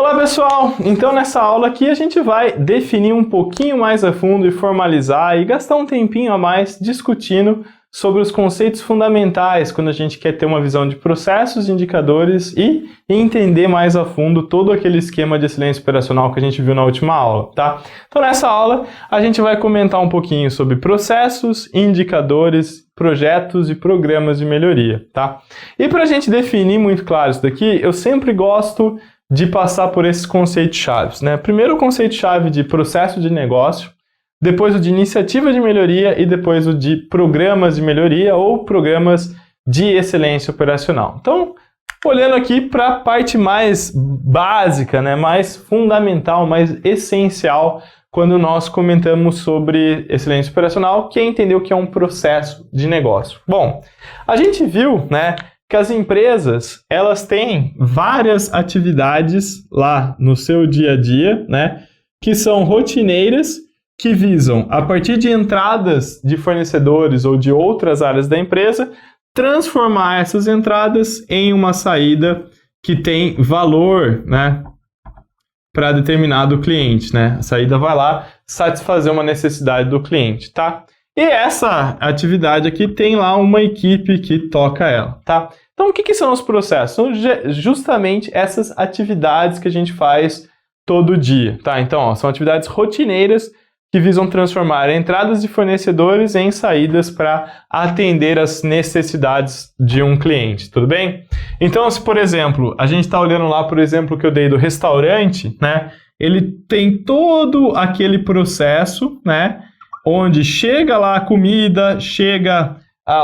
Olá pessoal, então nessa aula aqui a gente vai definir um pouquinho mais a fundo e formalizar e gastar um tempinho a mais discutindo sobre os conceitos fundamentais quando a gente quer ter uma visão de processos, indicadores e entender mais a fundo todo aquele esquema de excelência operacional que a gente viu na última aula, tá? Então nessa aula a gente vai comentar um pouquinho sobre processos, indicadores, projetos e programas de melhoria, tá? E para a gente definir muito claro isso daqui, eu sempre gosto de passar por esses conceitos-chave, né? Primeiro o conceito-chave de processo de negócio, depois o de iniciativa de melhoria e depois o de programas de melhoria ou programas de excelência operacional. Então, olhando aqui para a parte mais básica, né? Mais fundamental, mais essencial quando nós comentamos sobre excelência operacional, que é entender o que é um processo de negócio. Bom, a gente viu, né, que as empresas, elas têm várias atividades lá no seu dia a dia, né, que são rotineiras, que visam, a partir de entradas de fornecedores ou de outras áreas da empresa, transformar essas entradas em uma saída que tem valor, né, para determinado cliente, né? A saída vai lá satisfazer uma necessidade do cliente, tá? E essa atividade aqui tem lá uma equipe que toca ela, tá? Então, o que são os processos? São justamente essas atividades que a gente faz todo dia, tá? Então, ó, são atividades rotineiras que visam transformar entradas de fornecedores em saídas para atender as necessidades de um cliente, tudo bem? Então, se, por exemplo, a gente está olhando lá, por exemplo, que eu dei do restaurante, né? Ele tem todo aquele processo, né? Onde chega lá a comida, chega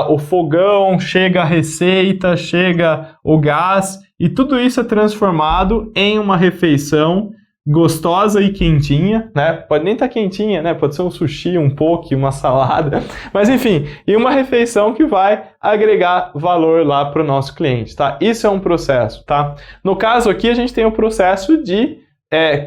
o fogão, chega a receita, chega o gás, e tudo isso é transformado em uma refeição gostosa e quentinha, né? Pode nem estar quentinha, né? Pode ser um sushi, um poke, uma salada, mas enfim, e uma refeição que vai agregar valor lá para o nosso cliente, tá? Isso é um processo, tá? No caso aqui, a gente tem o processo de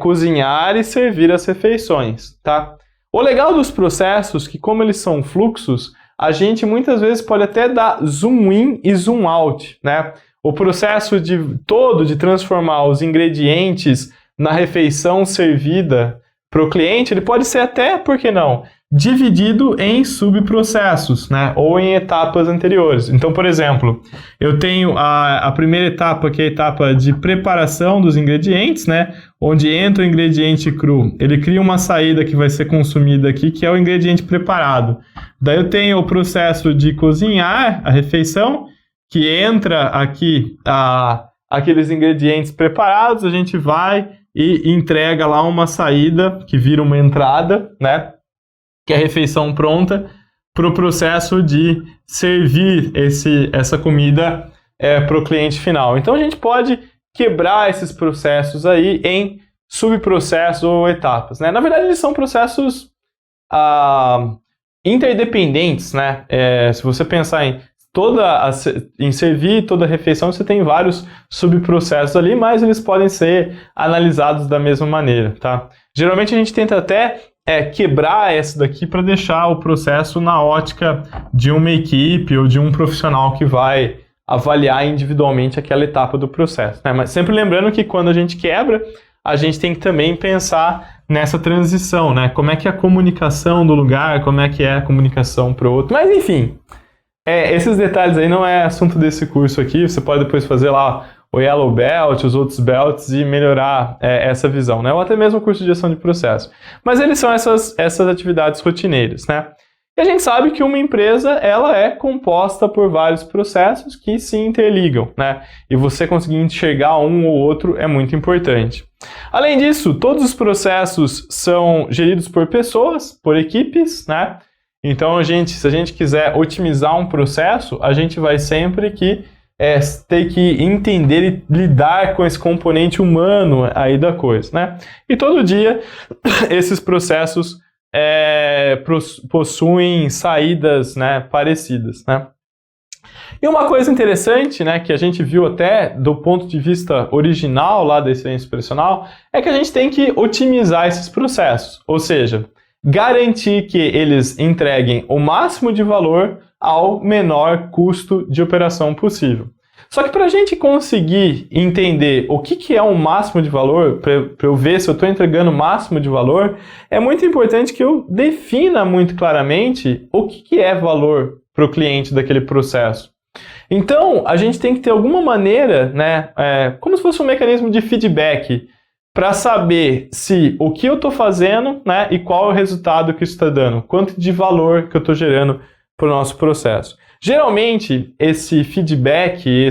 cozinhar e servir as refeições, tá? O legal dos processos é que, como eles são fluxos, a gente muitas vezes pode até dar zoom in e zoom out, né? O processo de transformar os ingredientes na refeição servida para o cliente, ele pode ser até, por que não, dividido em subprocessos, né? Ou em etapas anteriores. Então, por exemplo, eu tenho a primeira etapa, que é a etapa de preparação dos ingredientes, né? Onde entra o ingrediente cru. Ele cria uma saída que vai ser consumida aqui, que é o ingrediente preparado. Daí eu tenho o processo de cozinhar a refeição, que entra aqui aqueles ingredientes preparados, a gente vai e entrega lá uma saída, que vira uma entrada, né? Que é a refeição pronta, para o processo de servir essa comida para o cliente final. Então a gente pode quebrar esses processos aí em subprocessos ou etapas, né? Na verdade, eles são processos interdependentes, né? Se você pensar em servir toda a refeição, você tem vários subprocessos ali, mas eles podem ser analisados da mesma maneira, tá? Geralmente a gente tenta até quebrar essa daqui para deixar o processo na ótica de uma equipe ou de um profissional que vai avaliar individualmente aquela etapa do processo, né? Mas sempre lembrando que quando a gente quebra, a gente tem que também pensar nessa transição, né? Como é que é a comunicação do lugar, como é que é a comunicação para o outro. Mas enfim, esses detalhes aí não é assunto desse curso aqui. Você pode depois fazer lá o Yellow Belt, os outros belts e melhorar essa visão, né? Ou até mesmo o curso de gestão de processo. Mas eles são essas atividades rotineiras, né? E a gente sabe que uma empresa, ela é composta por vários processos que se interligam, né? E você conseguir enxergar um ou outro é muito importante. Além disso, todos os processos são geridos por pessoas, por equipes, né? Então, se a gente quiser otimizar um processo, a gente vai sempre ter que entender e lidar com esse componente humano aí da coisa, né? E todo dia esses processos possuem saídas, né, parecidas, né? E uma coisa interessante, né, que a gente viu até do ponto de vista original lá da excelência operacional, é que a gente tem que otimizar esses processos, ou seja, garantir que eles entreguem o máximo de valor ao menor custo de operação possível. Só que para a gente conseguir entender o que é um máximo de valor, para eu ver se eu estou entregando o máximo de valor, é muito importante que eu defina muito claramente o que é valor para o cliente daquele processo. Então, a gente tem que ter alguma maneira, né, como se fosse um mecanismo de feedback, para saber se o que eu estou fazendo, né, e qual é o resultado que isso está dando, quanto de valor que eu estou gerando para o nosso processo. Geralmente, esse feedback,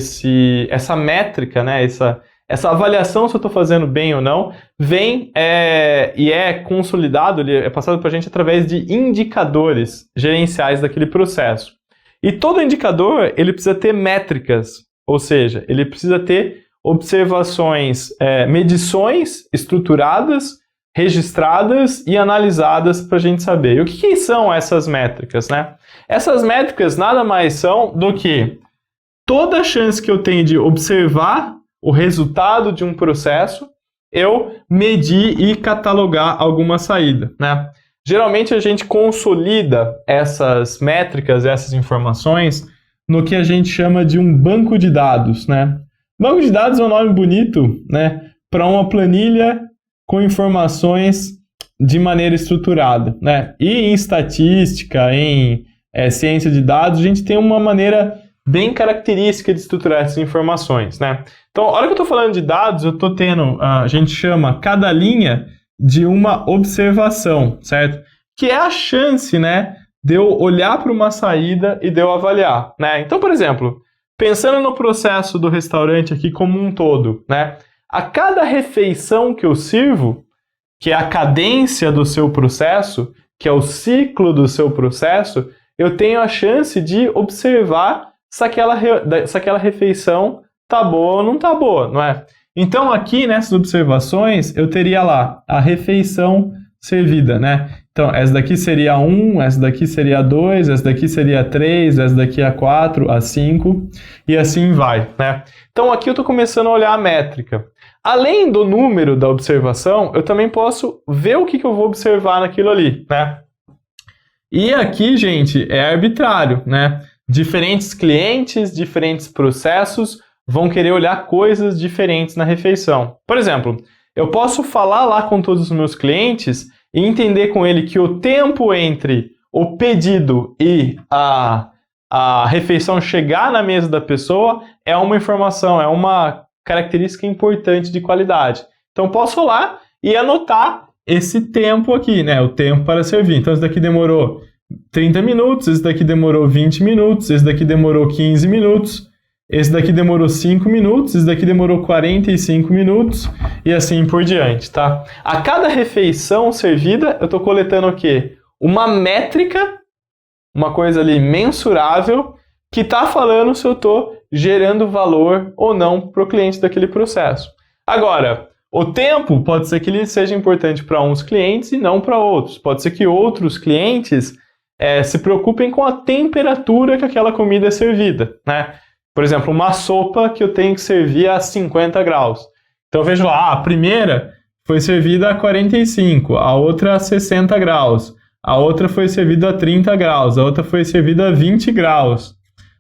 essa métrica, né, essa avaliação se eu estou fazendo bem ou não, vem e é consolidado, ele é passado para a gente através de indicadores gerenciais daquele processo. E todo indicador, ele precisa ter métricas, ou seja, ele precisa ter observações, medições estruturadas, registradas e analisadas para a gente saber. E o que são essas métricas, né? Essas métricas nada mais são do que toda chance que eu tenho de observar o resultado de um processo, eu medir e catalogar alguma saída, né? Geralmente a gente consolida essas métricas, essas informações, no que a gente chama de um banco de dados, né? Banco de dados é um nome bonito, né, para uma planilha com informações de maneira estruturada, né? E em estatística, em ciência de dados, a gente tem uma maneira bem característica de estruturar essas informações, né? Então, a hora que eu estou falando de dados, eu estou tendo, a gente chama cada linha de uma observação, certo? Que é a chance, né, de eu olhar para uma saída e de eu avaliar, né? Então, por exemplo, pensando no processo do restaurante aqui como um todo, né? A cada refeição que eu sirvo, que é a cadência do seu processo, que é o ciclo do seu processo, eu tenho a chance de observar se aquela refeição tá boa ou não tá boa, não é? Então, aqui nessas observações, eu teria lá a refeição servida, né? Então, essa daqui seria a 1, essa daqui seria a 2, essa daqui seria a 3, essa daqui a 4, a 5, e assim vai, né? Então, aqui eu estou começando a olhar a métrica. Além do número da observação, eu também posso ver o que eu vou observar naquilo ali, né? E aqui, gente, é arbitrário, né? Diferentes clientes, diferentes processos vão querer olhar coisas diferentes na refeição. Por exemplo, eu posso falar lá com todos os meus clientes e entender com ele que o tempo entre o pedido e a refeição chegar na mesa da pessoa é uma informação, é uma característica importante de qualidade. Então, eu posso ir lá e anotar esse tempo aqui, né? O tempo para servir. Então, esse daqui demorou 30 minutos, esse daqui demorou 20 minutos, esse daqui demorou 15 minutos, esse daqui demorou 5 minutos, esse daqui demorou 45 minutos e assim por diante, tá? A cada refeição servida, eu estou coletando o quê? Uma métrica, uma coisa ali mensurável, que está falando se eu estou gerando valor ou não para o cliente daquele processo. Agora, o tempo pode ser que ele seja importante para uns clientes e não para outros. Pode ser que outros clientes se preocupem com a temperatura que aquela comida é servida, né? Por exemplo, uma sopa que eu tenho que servir a 50 graus. Então, veja lá, a primeira foi servida a 45, a outra a 60 graus, a outra foi servida a 30 graus, a outra foi servida a 20 graus,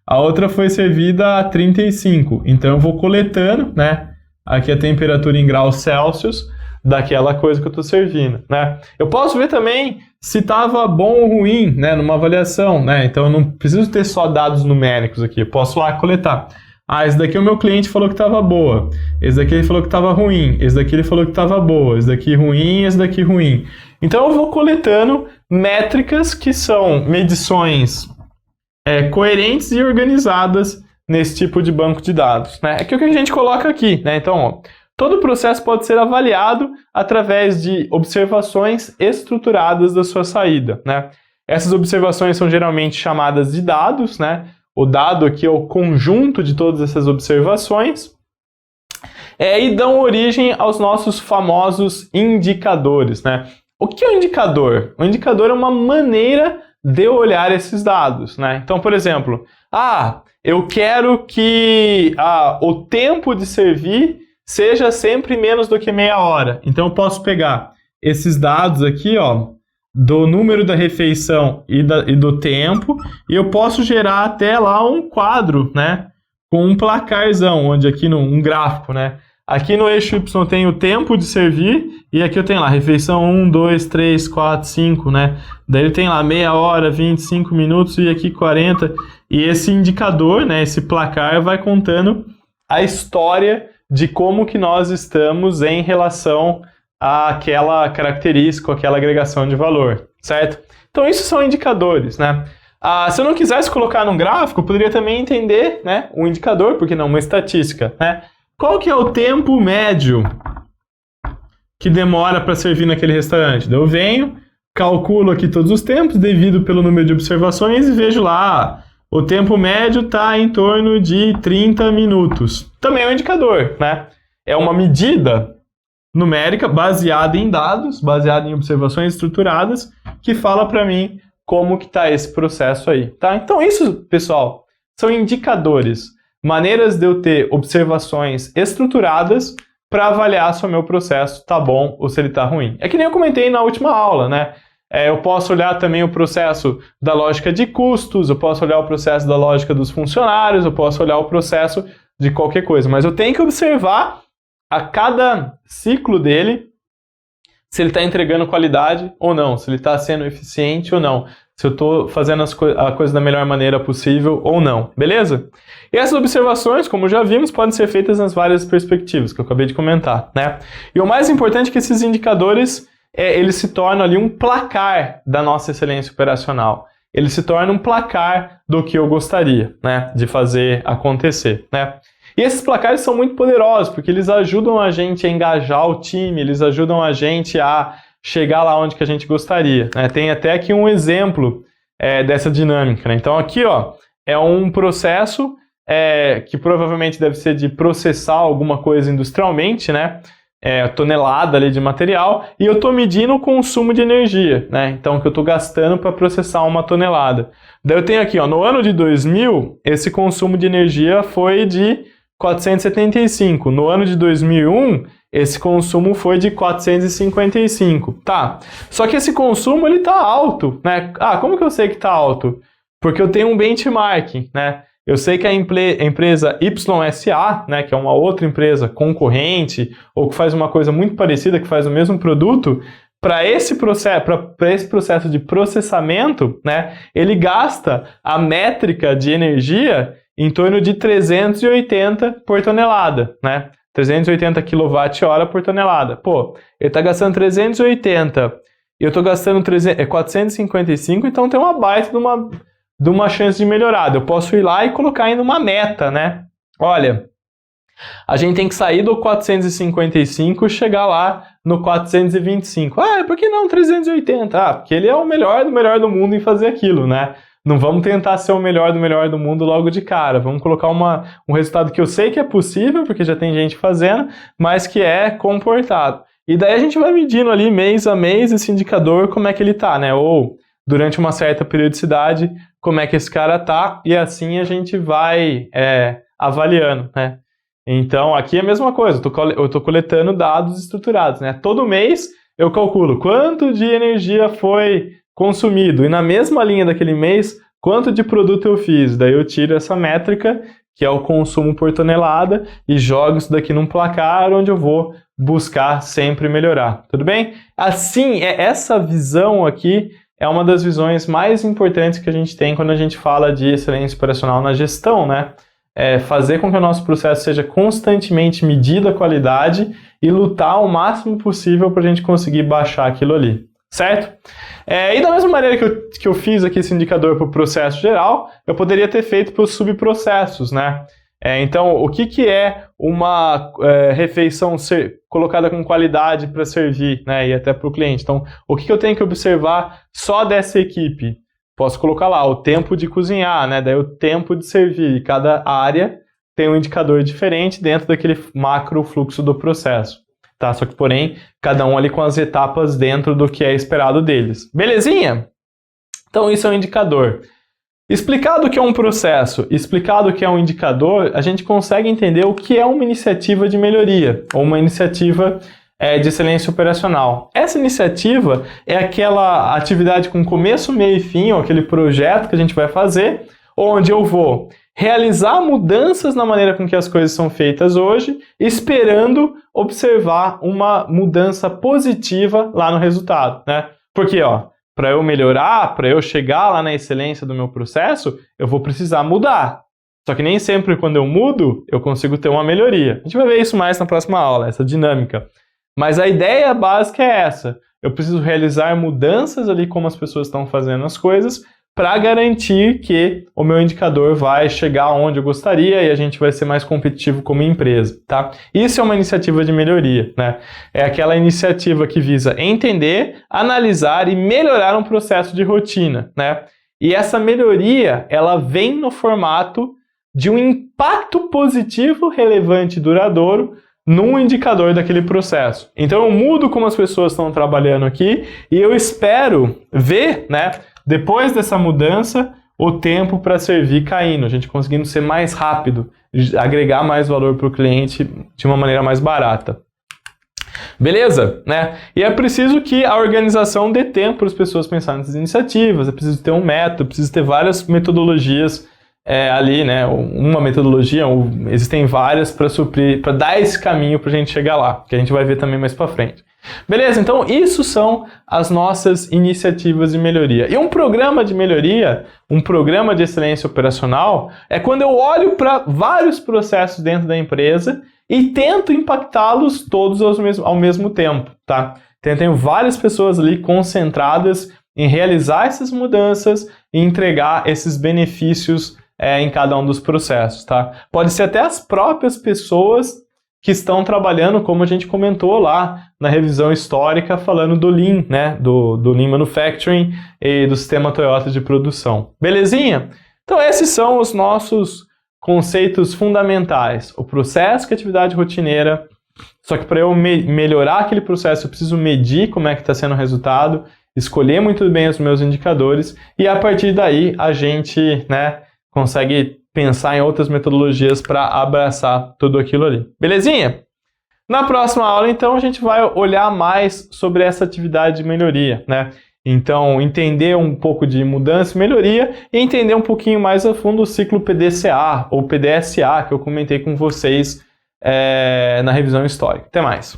a outra foi servida a 35. Então, eu vou coletando, né, aqui a temperatura em graus Celsius daquela coisa que eu estou servindo, né? Eu posso ver também se estava bom ou ruim, né, numa avaliação, né? Então eu não preciso ter só dados numéricos aqui, eu posso lá coletar. Ah, esse daqui o meu cliente falou que estava boa, esse daqui ele falou que estava ruim, esse daqui ele falou que estava boa, esse daqui ruim, esse daqui ruim. Então eu vou coletando métricas que são medições coerentes e organizadas nesse tipo de banco de dados, né? É que o que a gente coloca aqui, né? Então, ó, todo o processo pode ser avaliado através de observações estruturadas da sua saída, né? Essas observações são geralmente chamadas de dados, né? O dado aqui é o conjunto de todas essas observações e dão origem aos nossos famosos indicadores, né? O que é um indicador? O indicador é uma maneira de olhar esses dados, né? Então, por exemplo, eu quero que o tempo de servir seja sempre menos do que meia hora. Então, eu posso pegar esses dados aqui, ó, do número da refeição e do tempo, e eu posso gerar até lá um quadro, né, com um placarzão, onde aqui um gráfico, né? Aqui no eixo Y tem o tempo de servir, e aqui eu tenho lá, refeição 1, 2, 3, 4, 5, né? Daí ele tem lá meia hora, 25 minutos e aqui 40. E esse indicador, né, esse placar vai contando a história de como que nós estamos em relação àquela característica, àquela agregação de valor, certo? Então isso são indicadores, né? Se eu não quisesse colocar num gráfico, eu poderia também entender, né, um indicador, porque não, uma estatística, né? Qual que é o tempo médio que demora para servir naquele restaurante? Eu venho, calculo aqui todos os tempos, divido pelo número de observações e vejo lá, o tempo médio está em torno de 30 minutos. Também é um indicador, né? É uma medida numérica baseada em dados, baseada em observações estruturadas, que fala para mim como que está esse processo aí, tá? Então isso, pessoal, são indicadores, maneiras de eu ter observações estruturadas para avaliar se o meu processo está bom ou se ele está ruim. É que nem eu comentei na última aula, né? Eu posso olhar também o processo da lógica de custos, eu posso olhar o processo da lógica dos funcionários, eu posso olhar o processo de qualquer coisa, mas eu tenho que observar a cada ciclo dele se ele está entregando qualidade ou não, se ele está sendo eficiente ou não, se eu estou fazendo a coisa da melhor maneira possível ou não, beleza? E essas observações, como já vimos, podem ser feitas nas várias perspectivas que eu acabei de comentar, né? E o mais importante é que esses indicadores, eles se tornam ali um placar da nossa excelência operacional. Ele se torna um placar do que eu gostaria, né, de fazer acontecer, né? E esses placares são muito poderosos, porque eles ajudam a gente a engajar o time, eles ajudam a gente a chegar lá onde que a gente gostaria, né? Tem até aqui um exemplo dessa dinâmica, né? Então aqui, ó, é um processo que provavelmente deve ser de processar alguma coisa industrialmente, né? Tonelada ali de material, e eu estou medindo o consumo de energia, né? Então, que eu estou gastando para processar uma tonelada. Daí eu tenho aqui, ó, no ano de 2000, esse consumo de energia foi de 475. No ano de 2001, esse consumo foi de 455. Tá. Só que esse consumo, ele tá alto, né? Como que eu sei que tá alto? Porque eu tenho um benchmark, né? Eu sei que a empresa YSA, né, que é uma outra empresa concorrente, ou que faz uma coisa muito parecida, que faz o mesmo produto, para esse processo de processamento, né, ele gasta a métrica de energia em torno de 380 por tonelada, né? 380 kWh por tonelada. Pô, ele está gastando 380 e eu estou gastando 455, então tem uma baita de uma chance de melhorar. Eu posso ir lá e colocar ainda uma meta, né? Olha, a gente tem que sair do 455 e chegar lá no 425. Por que não 380? Porque ele é o melhor do mundo em fazer aquilo, né? Não vamos tentar ser o melhor do mundo logo de cara. Vamos colocar um resultado que eu sei que é possível, porque já tem gente fazendo, mas que é comportado. E daí a gente vai medindo ali mês a mês esse indicador, como é que ele tá, né? Ou durante uma certa periodicidade, como é que esse cara tá, e assim a gente vai avaliando, né? Então, aqui é a mesma coisa, eu estou coletando dados estruturados, né? Todo mês eu calculo quanto de energia foi consumido, e na mesma linha daquele mês, quanto de produto eu fiz. Daí eu tiro essa métrica, que é o consumo por tonelada, e jogo isso daqui num placar, onde eu vou buscar sempre melhorar, tudo bem? Assim, essa visão aqui é uma das visões mais importantes que a gente tem quando a gente fala de excelência operacional na gestão, né? Fazer com que o nosso processo seja constantemente medido a qualidade e lutar o máximo possível para a gente conseguir baixar aquilo ali, certo? E da mesma maneira que eu fiz aqui esse indicador para o processo geral, eu poderia ter feito para os subprocessos, né? Então, o que é uma refeição colocada com qualidade para servir, né? E até para o cliente? Então, o que eu tenho que observar só dessa equipe? Posso colocar lá o tempo de cozinhar, né? Daí o tempo de servir. Cada área tem um indicador diferente dentro daquele macro fluxo do processo. Tá? Só que, porém, cada um ali com as etapas dentro do que é esperado deles. Belezinha? Então, isso é um indicador. Explicado o que é um processo, explicado o que é um indicador, a gente consegue entender o que é uma iniciativa de melhoria, ou uma iniciativa de excelência operacional. Essa iniciativa é aquela atividade com começo, meio e fim, ou aquele projeto que a gente vai fazer, onde eu vou realizar mudanças na maneira com que as coisas são feitas hoje, esperando observar uma mudança positiva lá no resultado, né? Porque, para eu melhorar, para eu chegar lá na excelência do meu processo, eu vou precisar mudar. Só que nem sempre quando eu mudo, eu consigo ter uma melhoria. A gente vai ver isso mais na próxima aula, essa dinâmica. Mas a ideia básica é essa. Eu preciso realizar mudanças ali como as pessoas estão fazendo as coisas para garantir que o meu indicador vai chegar onde eu gostaria e a gente vai ser mais competitivo como empresa, tá? Isso é uma iniciativa de melhoria, né? É aquela iniciativa que visa entender, analisar e melhorar um processo de rotina, né? E essa melhoria, ela vem no formato de um impacto positivo, relevante e duradouro num indicador daquele processo. Então eu mudo como as pessoas estão trabalhando aqui e eu espero ver, né, depois dessa mudança, o tempo para servir caindo, a gente conseguindo ser mais rápido, agregar mais valor para o cliente de uma maneira mais barata. Beleza? Né? E é preciso que a organização dê tempo para as pessoas pensarem nessas iniciativas, é preciso ter um método, é preciso ter várias metodologias ali, né? Uma metodologia, existem várias para suprir, para dar esse caminho para a gente chegar lá, que a gente vai ver também mais para frente. Beleza? Então, isso são as nossas iniciativas de melhoria. E um programa de melhoria, um programa de excelência operacional, é quando eu olho para vários processos dentro da empresa e tento impactá-los todos ao mesmo tempo, tá? Tenho várias pessoas ali concentradas em realizar essas mudanças e entregar esses benefícios em cada um dos processos, tá? Pode ser até as próprias pessoas que estão trabalhando, como a gente comentou lá na revisão histórica, falando do Lean, né? Do Lean Manufacturing e do sistema Toyota de produção. Belezinha? Então esses são os nossos conceitos fundamentais. O processo que é atividade rotineira, só que para eu melhorar aquele processo eu preciso medir como é que está sendo o resultado, escolher muito bem os meus indicadores e a partir daí a gente, né, consegue pensar em outras metodologias para abraçar tudo aquilo ali. Belezinha? Na próxima aula, então, a gente vai olhar mais sobre essa atividade de melhoria, né? Então, entender um pouco de mudança e melhoria e entender um pouquinho mais a fundo o ciclo PDCA ou PDSA que eu comentei com vocês na revisão histórica. Até mais!